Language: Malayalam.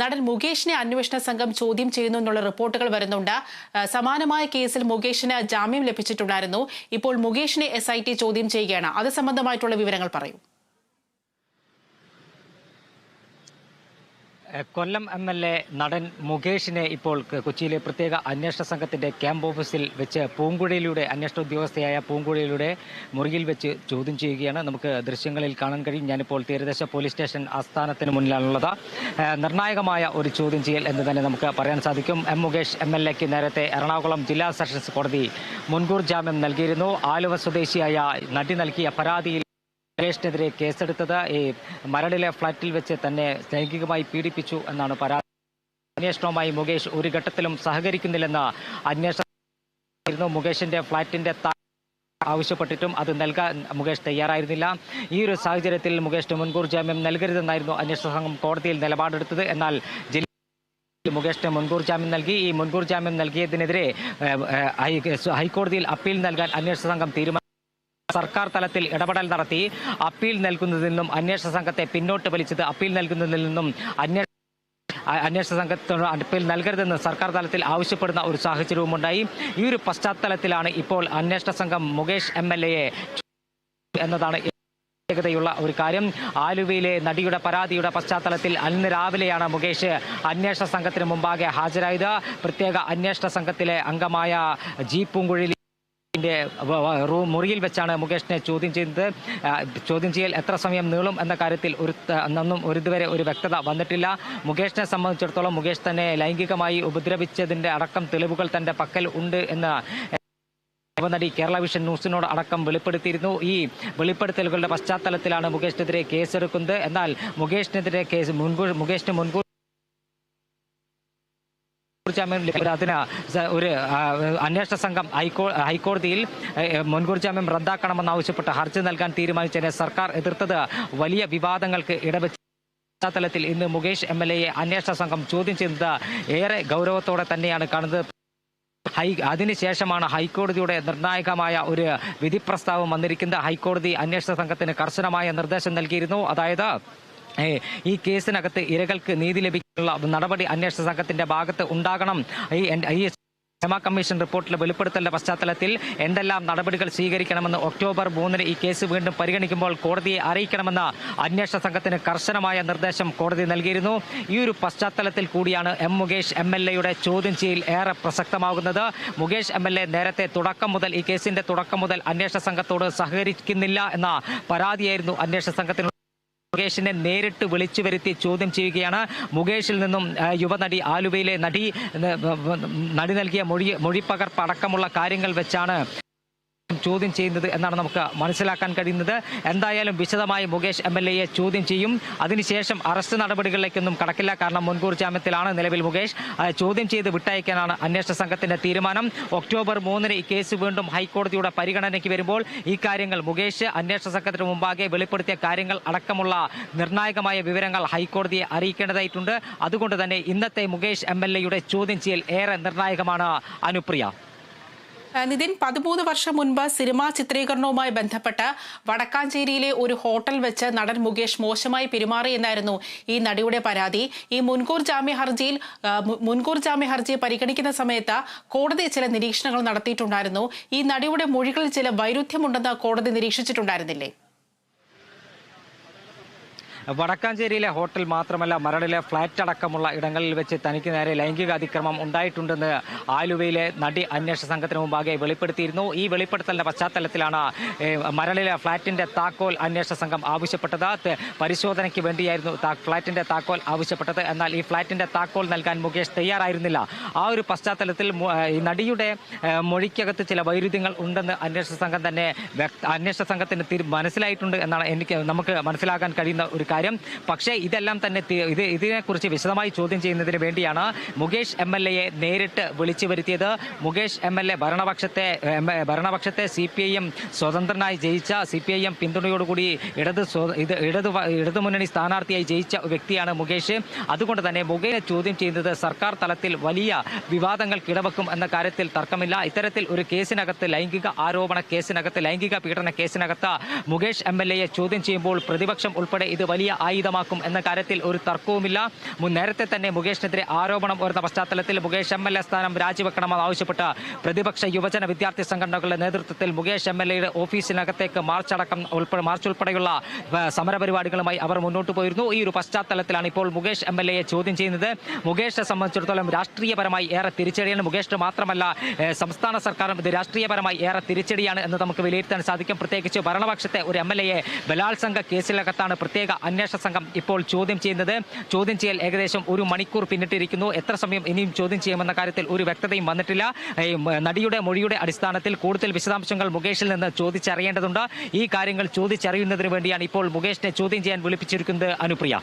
നടൻ മുകേഷിനെ അന്വേഷണ സംഘം ചോദ്യം ചെയ്യുന്നു എന്നുള്ള റിപ്പോർട്ടുകൾ വരുന്നുണ്ട്. സമാനമായ കേസിൽ മുകേഷിന് ജാമ്യം ലഭിച്ചിട്ടുണ്ടായിരുന്നു. ഇപ്പോൾ മുകേഷിനെ SIT ചോദ്യം ചെയ്യുകയാണ്. അത് സംബന്ധമായിട്ടുള്ള വിവരങ്ങൾ പറയൂ. കൊല്ലം MLA നടൻ മുകേഷിനെ ഇപ്പോൾ കൊച്ചിയിലെ പ്രത്യേക അന്വേഷണ സംഘത്തിന്റെ ക്യാമ്പ് ഓഫീസിൽ വെച്ച് പൂങ്കുഴയിലൂടെ അന്വേഷണ ഉദ്യോഗസ്ഥയായ പൂങ്കുഴയിലൂടെ മുറിയിൽ വെച്ച് ചോദ്യം ചെയ്യുകയാണ്. നമുക്ക് ദൃശ്യങ്ങളിൽ കാണാൻ കഴിയും. ഞാനിപ്പോൾ തീരദേശ പോലീസ് സ്റ്റേഷൻ ആസ്ഥാനത്തിന് മുന്നിലാണുള്ളത്. നിർണായകമായ ഒരു ചോദ്യം ചെയ്യൽ എന്ന് തന്നെ നമുക്ക് പറയാൻ സാധിക്കും. മുകേഷ് MLAക്ക് നേരത്തെ എറണാകുളം ജില്ലാ സെഷൻസ് കോടതി മുൻകൂർ ജാമ്യം നൽകിയിരുന്നു. ആലുവ സ്വദേശിയായ നടി നൽകിയ പരാതിയിൽ മുകേഷിനെതിരെ കേസെടുത്തത് ഈ മരടിലെ ഫ്ളാറ്റിൽ വെച്ച് തന്നെ ലൈംഗികമായി പീഡിപ്പിച്ചു എന്നാണ് പരാതി. അന്വേഷണവുമായി മുകേഷ് ഒരു ഘട്ടത്തിലും സഹകരിക്കുന്നില്ലെന്ന് അന്വേഷണം മുകേഷിന്റെ ഫ്ളാറ്റിന്റെ ആവശ്യപ്പെട്ടിട്ടും അത് നൽകാൻ മുകേഷ് തയ്യാറായിരുന്നില്ല. ഈ ഒരു സാഹചര്യത്തിൽ മുകേഷിന് മുൻകൂർ ജാമ്യം നൽകരുതെന്നായിരുന്നു അന്വേഷണ സംഘം കോടതിയിൽ നിലപാടെടുത്തത്. എന്നാൽ മുകേഷിന് മുൻകൂർ ജാമ്യം നൽകി. ഈ മുൻകൂർ ജാമ്യം നൽകിയതിനെതിരെ ഹൈക്കോടതിയിൽ അപ്പീൽ നൽകാൻ അന്വേഷണ സംഘം തീരുമാനിച്ചു. സർക്കാർ തലത്തിൽ ഇടപെടൽ നടത്തി അപ്പീൽ നൽകുന്നതിൽ നിന്നും അന്വേഷണ സംഘത്തെ പിന്നോട്ട് വലിച്ചത് അപ്പീൽ നൽകുന്നതിൽ നിന്നും അന്വേഷണ സംഘത്തോട് അപ്പീൽ നൽകരുതെന്ന് സർക്കാർ തലത്തിൽ ആവശ്യപ്പെടുന്ന ഒരു സാഹചര്യവും ഉണ്ടായി. ഈ ഒരു പശ്ചാത്തലത്തിലാണ് ഇപ്പോൾ അന്വേഷണ സംഘം മുകേഷ് MLAയെ എന്നതാണ് യുള്ള ഒരു കാര്യം. ആലുവയിലെ നടിയുടെ പരാതിയുടെ പശ്ചാത്തലത്തിൽ അന്ന് രാവിലെയാണ് മുകേഷ് അന്വേഷണ സംഘത്തിന് മുമ്പാകെ ഹാജരായത്. പ്രത്യേക അന്വേഷണ സംഘത്തിലെ അംഗമായ ജി പൂങ്കുഴലി മുറിയിൽ വെച്ചാണ് മുകേഷിനെ ചോദ്യം ചെയ്തത്. ചോദ്യം ചെയ്യൽ എത്ര സമയം നീളും എന്ന കാര്യത്തിൽ ഇതുവരെ ഒരു വ്യക്തത വന്നിട്ടില്ല. മുകേഷിനെ സംബന്ധിച്ചിടത്തോളം മുകേഷ് തന്നെ ലൈംഗികമായി ഉപദ്രവിച്ചതിന്റെ അടക്കം തെളിവുകൾ തന്റെ പക്കൽ ഉണ്ട് എന്ന് നടി കേരള വിഷൻ ന്യൂസിനോട് അടക്കം വെളിപ്പെടുത്തിയിരുന്നു. ഈ വെളിപ്പെടുത്തലുകളുടെ പശ്ചാത്തലത്തിലാണ് മുകേഷിനെതിരെ കേസെടുക്കുന്നത്. എന്നാൽ മുകേഷിനെതിരെ മുകേഷിന് മുൻകൂർ അതിന് ഒരു അന്വേഷണ സംഘം ഹൈക്കോടതിയിൽ മുൻകൂർ ജാമ്യം റദ്ദാക്കണമെന്നാവശ്യപ്പെട്ട് ഹർജി നൽകാൻ തീരുമാനിച്ചതിനെ സർക്കാർ എതിർത്തത് വലിയ വിവാദങ്ങൾക്ക് ഇടവെച്ച പശ്ചാത്തലത്തിൽ ഇന്ന് മുകേഷ് MLAയെ അന്വേഷണ സംഘം ചോദ്യം ചെയ്യുന്നത് ഏറെ ഗൗരവത്തോടെ തന്നെയാണ് കാണുന്നത്. അതിനുശേഷമാണ് ഹൈക്കോടതിയുടെ നിർണായകമായ ഒരു വിധി പ്രസ്താവം വന്നിരിക്കുന്നത്. ഹൈക്കോടതി അന്വേഷണ സംഘത്തിന് കർശനമായ നിർദ്ദേശം നൽകിയിരുന്നു. അതായത് ഈ കേസിനകത്ത് ഇരകൾക്ക് നീതി ലഭിക്കാനുള്ള നടപടി അന്വേഷണ സംഘത്തിന്റെ ഭാഗത്ത് ഉണ്ടാകണം. ഈ ക്ഷേമ കമ്മീഷൻ റിപ്പോർട്ടിലെ വെളിപ്പെടുത്തലിന്റെ പശ്ചാത്തലത്തിൽ എന്തെല്ലാം നടപടികൾ സ്വീകരിക്കണമെന്ന് ഒക്ടോബർ 3 ഈ കേസ് വീണ്ടും പരിഗണിക്കുമ്പോൾ കോടതിയെ അറിയിക്കണമെന്ന അന്വേഷണ സംഘത്തിന് കർശനമായ നിർദ്ദേശം കോടതി നൽകിയിരുന്നു. ഈ ഒരു പശ്ചാത്തലത്തിൽ കൂടിയാണ് മുകേഷ് MLAയുടെ ചോദ്യം ചെയ്യൽ ഏറെ പ്രസക്തമാകുന്നത്. മുകേഷ് MLA നേരത്തെ ഈ കേസിന്റെ തുടക്കം മുതൽ അന്വേഷണ സംഘത്തോട് സഹകരിക്കുന്നില്ല എന്ന പരാതിയായിരുന്നു അന്വേഷണ സംഘത്തിന്. മുകേഷിനെ നേരിട്ട് വിളിച്ചു വരുത്തി ചോദ്യം ചെയ്യുകയാണ്. മുകേഷിൽ നിന്നും യുവനടി ആലുവയിലെ നടി നൽകിയ മൊഴിപ്പകർപ്പ് അടക്കമുള്ള കാര്യങ്ങൾ വെച്ചാണ് ചോദ്യം ചെയ്യുന്നത് എന്നാണ് നമുക്ക് മനസ്സിലാക്കാൻ കഴിയുന്നത്. എന്തായാലും വിശദമായി മുകേഷ് MLAയെ ചോദ്യം ചെയ്യും. അതിനുശേഷം അറസ്റ്റ് നടപടികളിലേക്കൊന്നും കടക്കില്ല. കാരണം മുൻകൂർ ജാമ്യത്തിലാണ് നിലവിൽ മുകേഷ്. ചോദ്യം ചെയ്ത് വിട്ടയക്കാനാണ് അന്വേഷണ സംഘത്തിന്റെ തീരുമാനം. ഒക്ടോബർ 3 ഈ കേസ് വീണ്ടും ഹൈക്കോടതിയുടെ പരിഗണനയ്ക്ക് വരുമ്പോൾ ഈ കാര്യങ്ങൾ മുകേഷ് അന്വേഷണ സംഘത്തിന് മുമ്പാകെ വെളിപ്പെടുത്തിയ കാര്യങ്ങൾ അടക്കമുള്ള നിർണായകമായ വിവരങ്ങൾ ഹൈക്കോടതിയെ അറിയിക്കേണ്ടതായിട്ടുണ്ട്. അതുകൊണ്ട് തന്നെ ഇന്നത്തെ മുകേഷ് MLAയുടെ ചോദ്യം ചെയ്യൽ ഏറെ നിർണായകമാണ്. അനുപ്രിയ. നിതിൻ, 13 വർഷം മുൻപ് സിനിമാ ചിത്രീകരണവുമായി ബന്ധപ്പെട്ട് വടക്കാഞ്ചേരിയിലെ ഒരു ഹോട്ടൽ വെച്ച് നടൻ മുകേഷ് മോശമായി പെരുമാറി എന്നായിരുന്നു ഈ നടിയുടെ പരാതി. ഈ മുൻകൂർ ജാമ്യ ഹർജി പരിഗണിക്കുന്ന സമയത്ത് കോടതി ചില നിരീക്ഷണങ്ങൾ നടത്തിയിട്ടുണ്ടായിരുന്നു. ഈ നടിയുടെ മൊഴികളിൽ ചില വൈരുദ്ധ്യമുണ്ടെന്ന് കോടതി നിരീക്ഷിച്ചിട്ടുണ്ടായിരുന്നില്ലേ? വടക്കാഞ്ചേരിയിലെ ഹോട്ടൽ മാത്രമല്ല മരടിലെ ഫ്ളാറ്റ് അടക്കമുള്ള ഇടങ്ങളിൽ വെച്ച് തനിക്ക് നേരെ ലൈംഗിക അതിക്രമം ഉണ്ടായിട്ടുണ്ടെന്ന് ആലുവയിലെ നടി അന്വേഷണ സംഘത്തിന് മുമ്പാകെ വെളിപ്പെടുത്തിയിരുന്നു. ഈ വെളിപ്പെടുത്തലിന്റെ പശ്ചാത്തലത്തിലാണ് മരടിലെ ഫ്ളാറ്റിന്റെ താക്കോൽ അന്വേഷണ സംഘം ആവശ്യപ്പെട്ടത്. പരിശോധനയ്ക്ക് വേണ്ടിയായിരുന്നു ഫ്ളാറ്റിന്റെ താക്കോൽ ആവശ്യപ്പെട്ടത്. എന്നാൽ ഈ ഫ്ളാറ്റിന്റെ താക്കോൽ നൽകാൻ മുകേഷ് തയ്യാറായിരുന്നില്ല. ആ ഒരു പശ്ചാത്തലത്തിൽ ഈ നടിയുടെ മൊഴിക്കകത്ത് ചില വൈരുദ്ധ്യങ്ങൾ ഉണ്ടെന്ന് അന്വേഷണ സംഘത്തിന് മനസ്സിലായിട്ടുണ്ട് എന്നാണ് നമുക്ക് മനസ്സിലാക്കാൻ കഴിയുന്ന ഒരു കാര്യം. പക്ഷേ ഇതെല്ലാം തന്നെ ഇതിനെക്കുറിച്ച് വിശദമായി ചോദ്യം ചെയ്യുന്നതിന് വേണ്ടിയാണ് മുകേഷ് MLAയെ നേരിട്ട് വിളിച്ചു വരുത്തിയത്. മുകേഷ് MLA ഭരണപക്ഷത്തെ CPIM സ്വതന്ത്രനായി ജയിച്ച CPIM പിന്തുണയോടുകൂടി ഇടതുമുന്നണി സ്ഥാനാർത്ഥിയായി ജയിച്ച വ്യക്തിയാണ് മുകേഷ്. അതുകൊണ്ട് തന്നെ മുകേഷിനെ ചോദ്യം ചെയ്യുന്നത് സർക്കാർ തലത്തിൽ വലിയ വിവാദങ്ങൾക്ക് ഇടവെക്കും എന്ന കാര്യത്തിൽ തർക്കമില്ല. ഇത്തരത്തിൽ ഒരു കേസിനകത്ത് ലൈംഗിക പീഡന കേസിനകത്ത് മുകേഷ് MLAയെ ചോദ്യം ചെയ്യുമ്പോൾ പ്രതിപക്ഷം ഉൾപ്പെടെ ഇത് വലിയ വലിയ ആയുധമാക്കും എന്ന കാര്യത്തിൽ ഒരു തർക്കവുമില്ല. നേരത്തെ തന്നെ മുകേഷിനെതിരെ ആരോപണം ഉയർന്ന പശ്ചാത്തലത്തിൽ മുകേഷ് MLA സ്ഥാനം രാജിവെക്കണമെന്ന് ആവശ്യപ്പെട്ട് പ്രതിപക്ഷ യുവജന വിദ്യാർത്ഥി സംഘടനകളുടെ നേതൃത്വത്തിൽ മുകേഷ് MLAയുടെ ഓഫീസിനകത്തേക്ക് മാർച്ച് ഉൾപ്പെടെയുള്ള സമരപരിപാടികളുമായി അവർ മുന്നോട്ട് പോയിരുന്നു. ഈ ഒരു പശ്ചാത്തലത്തിലാണ് ഇപ്പോൾ മുകേഷ് MLAയെ ചോദ്യം ചെയ്യുന്നത്. മുകേഷിനെ സംബന്ധിച്ചിടത്തോളം രാഷ്ട്രീയപരമായി ഏറെ തിരിച്ചടിയാണ്. മുകേഷിന് മാത്രമല്ല സംസ്ഥാന സർക്കാരും ഇത് രാഷ്ട്രീയപരമായി ഏറെ തിരിച്ചടിയാണ് എന്ന് നമുക്ക് വിലയിരുത്താൻ സാധിക്കും. പ്രത്യേകിച്ച് ഭരണപക്ഷത്തെ ഒരു MLAയെ ബലാത്സംഗ കേസിലകത്താണ് പ്രത്യേക അന്വേഷണ സംഘം ഇപ്പോൾ ചോദ്യം ചെയ്യുന്നത്. ചോദ്യം ചെയ്യൽ ഏകദേശം 1 മണിക്കൂർ പിന്നിട്ടിരിക്കുന്നു. എത്ര സമയം ഇനിയും ചോദ്യം ചെയ്യുമെന്ന കാര്യത്തിൽ ഒരു വ്യക്തതയും വന്നിട്ടില്ല. നടിയുടെ മൊഴിയുടെ അടിസ്ഥാനത്തിൽ കൂടുതൽ വിശദാംശങ്ങൾ മുകേഷിൽ നിന്ന് ചോദിച്ചറിയേണ്ടതുണ്ട്. ഈ കാര്യങ്ങൾ ചോദിച്ചറിയുന്നതിന് വേണ്ടിയാണ് ഇപ്പോൾ മുകേഷിനെ ചോദ്യം ചെയ്യാൻ വിളിപ്പിച്ചിരിക്കുന്നത്. അനുപ്രിയ.